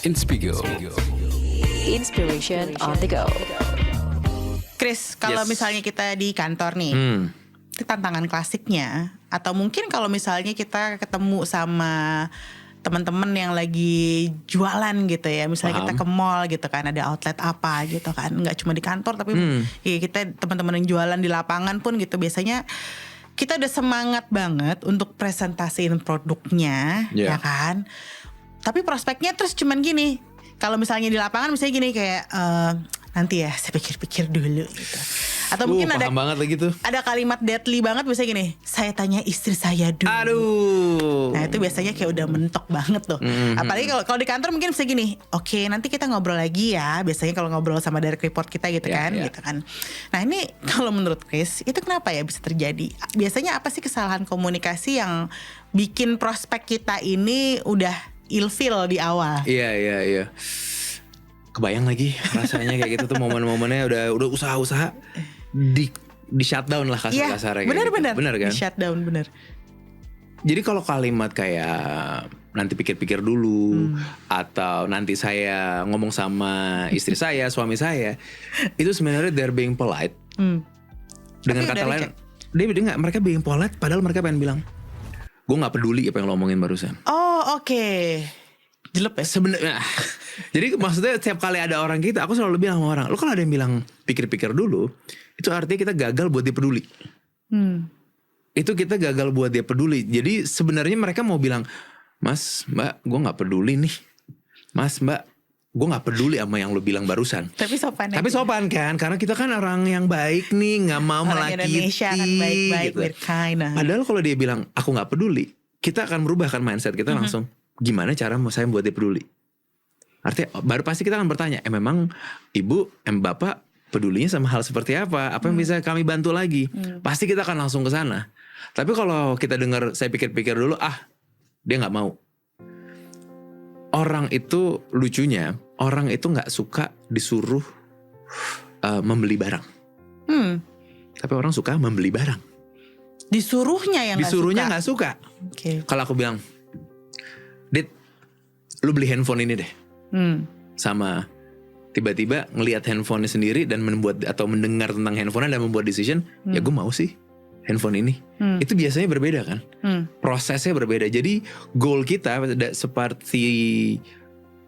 Inspigo. Inspiration on the go. Chris, kalau Yes. misalnya kita di kantor nih, itu tantangan klasiknya. Atau mungkin kalau misalnya kita ketemu sama teman-teman yang lagi jualan gitu ya, misalnya kita ke mall gitu kan, ada outlet apa gitu kan, nggak cuma di kantor tapi ya kita teman-teman yang jualan di lapangan pun gitu, biasanya kita udah semangat banget untuk presentasiin produknya, Yeah. ya kan. Tapi prospeknya terus cuman gini, kalau misalnya di lapangan misalnya gini kayak nanti ya saya pikir-pikir dulu gitu. Atau mungkin Paham banget lagi tuh. ada kalimat deadly banget misalnya gini, saya tanya istri saya dulu. Aduh. Nah itu biasanya kayak udah mentok banget tuh. Apalagi kalau di kantor mungkin bisa gini, oke nanti kita ngobrol lagi ya. Biasanya kalau ngobrol sama direct report kita gitu Ya, kan, ya. gitu kan. Nah ini kalau menurut Chris itu kenapa ya bisa terjadi? Biasanya apa sih kesalahan komunikasi yang bikin prospek kita ini udah ilfeel di awal? Iya. Kebayang lagi rasanya kayak gitu tuh, momen-momennya udah usaha-usaha di shutdown lah Iya, kasar-kasarnya. benar-benar. Bener kan? Di shutdown bener. Jadi kalau kalimat kayak nanti pikir-pikir dulu, atau nanti saya ngomong sama istri saya, suami saya, itu sebenarnya they're being polite. Dengan Tapi kata udah lain, reject. mereka being polite, padahal mereka pengen bilang, gue nggak peduli apa yang lo omongin barusan. Oh oke. Jelek ya? Sebenarnya, jadi maksudnya setiap kali ada orang kita, aku selalu bilang sama orang, lo kalau ada yang bilang pikir-pikir dulu, itu artinya kita gagal buat dia peduli. Itu kita gagal buat dia peduli. Jadi sebenarnya mereka mau bilang, Mas, Mbak, gue nggak peduli nih. Mas, Mbak, gue nggak peduli sama yang lo bilang barusan. Tapi sopan Tapi aja. sopan kan, karena kita kan orang yang baik nih, nggak mau Orang melakiti. Indonesia kan baik-baik, berkain. Padahal kalau dia bilang aku nggak peduli, kita akan merubah kan mindset kita langsung. Gimana cara mau saya buat dia peduli? Artinya baru pasti kita akan bertanya, memang ibu, bapak pedulinya sama hal seperti apa? Apa yang bisa kami bantu lagi? Pasti kita akan langsung ke sana. Tapi kalau kita dengar, saya pikir-pikir dulu, dia nggak mau. Orang itu lucunya, orang itu nggak suka disuruh membeli barang. Tapi orang suka membeli barang. Disuruhnya yang Disuruhnya nggak nggak suka. Oke. Kalau aku bilang, Dit, lu beli handphone ini deh. Sama tiba-tiba ngelihat handphonenya sendiri dan membuat atau mendengar tentang handphonenya dan membuat decision, ya gue mau sih handphone ini. Itu biasanya berbeda kan? Prosesnya berbeda. Jadi goal kita seperti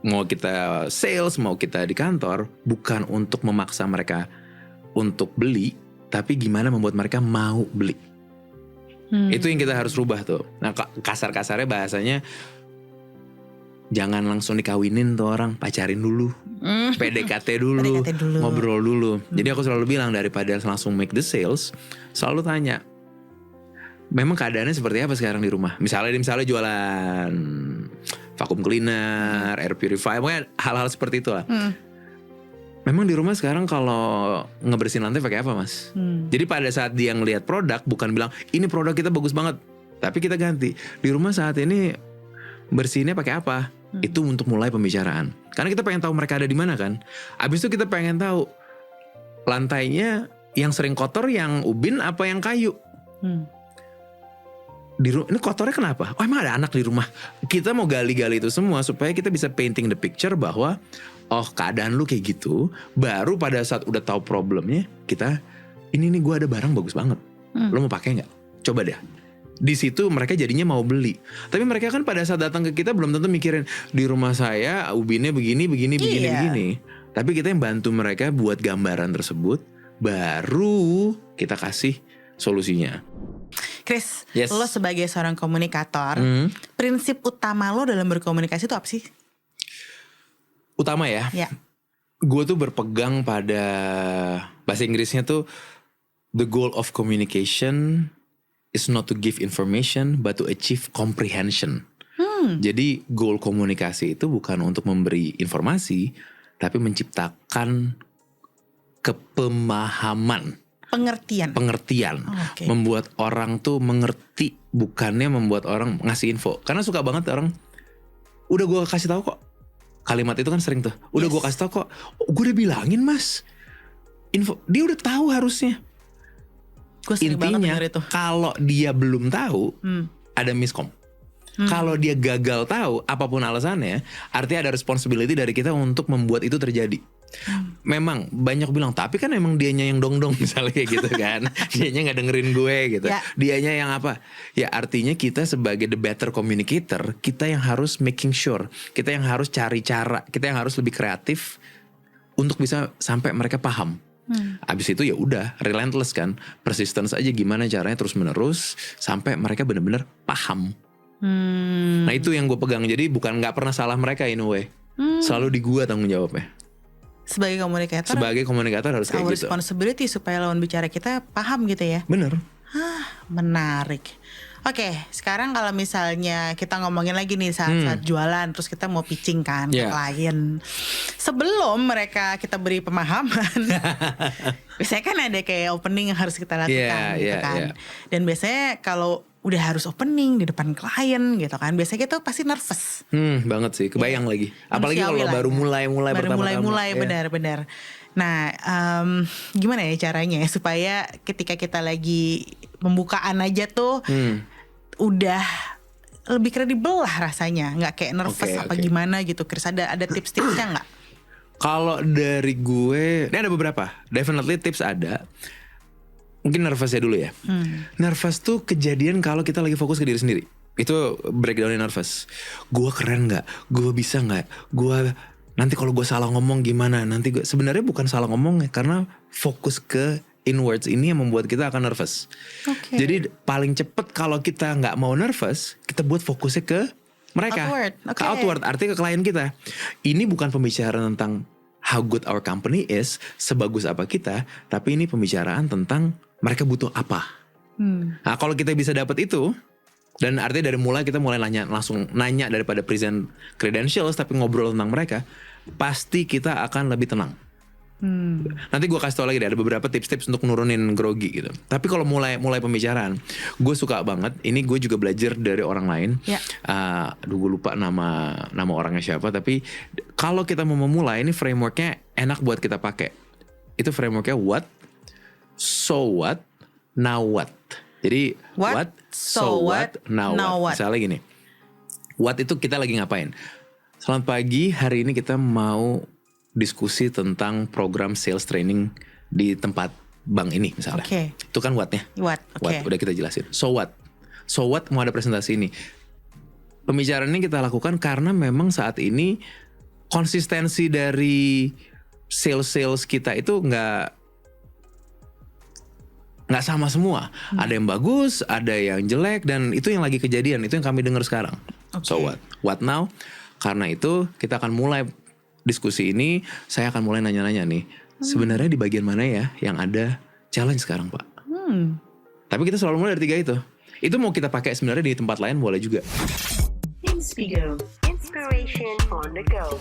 mau kita sales, mau kita di kantor, bukan untuk memaksa mereka untuk beli, tapi gimana membuat mereka mau beli. Itu yang kita harus rubah tuh. Nah kasar-kasarnya bahasanya, jangan langsung dikawinin tuh orang, pacarin dulu, PDKT dulu, PDKT dulu. ngobrol dulu. Jadi aku selalu bilang daripada langsung make the sales, selalu tanya, memang keadaannya seperti apa sekarang di rumah? Misalnya jualan vacuum cleaner, air purifier, pokoknya hal-hal seperti itulah. Memang di rumah sekarang kalau ngebersihin lantai pakai apa, Mas? Jadi pada saat dia ngelihat produk, bukan bilang ini produk kita bagus banget, tapi kita ganti. Di rumah saat ini bersihinnya pakai apa? Itu untuk mulai pembicaraan. Karena kita pengen tahu mereka ada di mana kan. Abis itu kita pengen tahu lantainya yang sering kotor yang ubin apa yang kayu. Ini kotornya kenapa? Oh emang ada anak di rumah. Kita mau gali-gali itu semua supaya kita bisa painting the picture bahwa oh keadaan lu kayak gitu. Baru pada saat udah tahu problemnya kita, ini nih gue ada barang bagus banget. Lo mau pakai nggak? Coba deh. Di situ mereka jadinya mau beli. Tapi mereka kan pada saat datang ke kita belum tentu mikirin di rumah saya ubinnya begini. Tapi kita yang bantu mereka buat gambaran tersebut, baru kita kasih solusinya. Chris, Yes. lo sebagai seorang komunikator, prinsip utama lo dalam berkomunikasi itu apa sih? Utama ya. Ya. Gue tuh berpegang pada bahasa Inggrisnya tuh the goal of communication is not to give information but to achieve comprehension. Jadi goal komunikasi itu bukan untuk memberi informasi, tapi menciptakan kepemahaman, Pengertian. Oke. membuat orang tuh mengerti, bukannya membuat orang ngasih info. Karena suka banget orang, udah gue kasih tahu kok. Kalimat itu kan sering tuh, udah Yes. gue kasih tahu kok. Gue udah bilangin Mas, info dia udah tahu harusnya. Gue sering banget Intinya denger itu. kalau dia belum tahu, ada miskom. Kalau dia gagal tahu apapun alasannya, artinya ada responsibility dari kita untuk membuat itu terjadi. Memang banyak bilang, tapi kan emang dianya yang dong-dong misalnya kayak gitu kan. Dianya gak dengerin gue gitu. Dianya yang apa? Ya artinya kita sebagai the better communicator, kita yang harus making sure, kita yang harus cari cara, kita yang harus lebih kreatif untuk bisa sampai mereka paham. Abis itu ya udah relentless kan, persistence aja gimana caranya terus menerus sampai mereka benar-benar paham. Nah itu yang gue pegang. Jadi bukan nggak pernah salah mereka in a way. Selalu di gue tanggung jawabnya. Sebagai komunikator harus kayak gitu. Responsibility supaya lawan bicara kita paham gitu ya. Bener. Menarik. Oke, sekarang kalau misalnya kita ngomongin lagi nih saat jualan, terus kita mau pitching kan ke klien. Sebelum kita beri pemahaman, biasanya kan ada kayak opening yang harus kita lakukan gitu kan. Dan biasanya kalau udah harus opening di depan klien gitu kan, biasanya kita pasti nervous. Banget sih, kebayang lagi. Apalagi kalau baru mulai pertama-tama. Benar-benar. Nah, gimana ya caranya supaya ketika kita lagi pembukaan aja tuh udah lebih kredibel lah rasanya, nggak kayak nervous gimana gitu. Chris, ada tips-tipsnya nggak? Kalau dari gue, ini ada beberapa. Definitely tips ada. Mungkin nervousnya dulu ya. Nervous tuh kejadian kalau kita lagi fokus ke diri sendiri. Itu breakdownnya nervous. Gue keren nggak? Gue bisa nggak? Gue nanti kalau gue salah ngomong gimana? Nanti gue sebenarnya bukan salah ngomong ya, karena fokus ke inwards ini yang membuat kita akan nervous. Jadi paling cepet kalau kita nggak mau nervous, kita buat fokusnya ke mereka, ke outward, artinya ke klien kita. Ini bukan pembicaraan tentang how good our company is, sebagus apa kita, tapi ini pembicaraan tentang mereka butuh apa. Nah kalau kita bisa dapat itu, dan artinya dari mulai kita mulai langsung nanya daripada present credentials, tapi ngobrol tentang mereka, pasti kita akan lebih tenang. Nanti gue kasih tau lagi deh, ada beberapa tips-tips untuk nurunin grogi gitu. Tapi kalau mulai pembicaraan, gue suka banget. Ini gue juga belajar dari orang lain. Aduh gue lupa nama orangnya siapa. Tapi kalau kita mau memulai, ini frameworknya enak buat kita pakai. Itu frameworknya what, so what, now what. Jadi what, so what, now what. Misalnya gini, what itu kita lagi ngapain? Selamat pagi, hari ini kita mau diskusi tentang program sales training di tempat bank ini misalnya. Itu kan what-nya. What, udah kita jelasin. So what mau ada presentasi ini. Pembicaraan ini kita lakukan karena memang saat ini konsistensi dari sales kita itu nggak sama semua. Ada yang bagus, ada yang jelek, dan itu yang lagi kejadian. Itu yang kami dengar sekarang. So what now? Karena itu kita akan mulai diskusi ini. Saya akan mulai nanya-nanya nih, sebenarnya di bagian mana ya yang ada challenge sekarang Pak? Tapi kita selalu mulai dari 3 itu. Itu mau kita pakai sebenarnya di tempat lain boleh juga. Inspigo, inspiration on the go.